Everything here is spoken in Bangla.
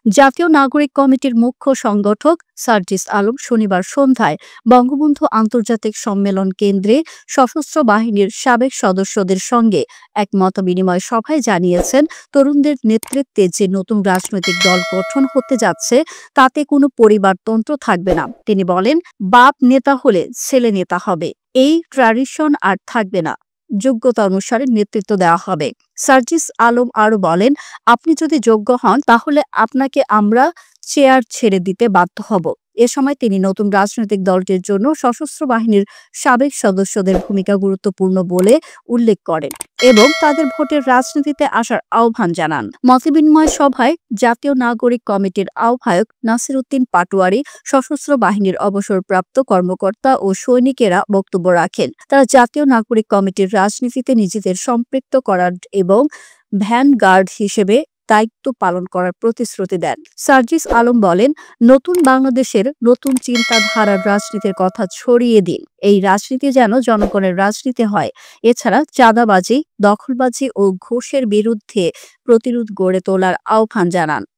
জাতীয় নাগরিক কমিটির মুখ্য সংগঠক সার্জিস আলম শনিবার সন্ধ্যায় বঙ্গবন্ধু আন্তর্জাতিক সম্মেলন কেন্দ্রে সশস্ত্র বাহিনীর সাবেক সদস্যদের সঙ্গে এক মতবিনিময় সভায় জানিয়েছেন, তরুণদের নেতৃত্বে যে নতুন রাজনৈতিক দল গঠন হতে যাচ্ছে তাতে কোনো পরিবারতন্ত্র থাকবে না। তিনি বলেন, বাপ নেতা হলে ছেলে নেতা হবে, এই ট্র্যাডিশন আর থাকবে না। যোগ্যতা অনুসারে নেতৃত্ব দেওয়া হবে। সার্জিস আলম আরো বলেন, আপনি যদি যোগ্য হন তাহলে আপনাকে আমরা চেয়ার ছেড়ে দিতে বাধ্য হব। এ সময় তিনি নতুন রাজনৈতিক দলটির জন্য সশস্ত্র বাহিনীর সাবেক সদস্যদের ভূমিকা গুরুত্বপূর্ণ বলে উল্লেখ করেন এবং তাদের ভোটের রাজনীতিতে আসার আহ্বান জানান। মতবিনিময় সভায় জাতীয় নাগরিক কমিটির আহ্বায়ক নাসির উদ্দিন পাটোয়ারি, সশস্ত্র বাহিনীর অবসরপ্রাপ্ত কর্মকর্তা ও সৈনিকেরা বক্তব্য রাখেন। তারা জাতীয় নাগরিক কমিটির রাজনীতিতে নিজেদের সম্পৃক্ত করার এবং ভ্যানগার্ড হিসেবে দায়িত্ব পালন করার প্রতিশ্রুতি দেন। সার্জিস আলম বলেন, নতুন বাংলাদেশের নতুন চিন্তাধারার রাজনীতির কথা ছড়িয়ে দিন। এই রাজনীতি যেন জনগণের রাজনীতি হয়। এছাড়া চাঁদাবাজি, দখলবাজি ও ঘুষের বিরুদ্ধে প্রতিরোধ গড়ে তোলার আহ্বান জানান।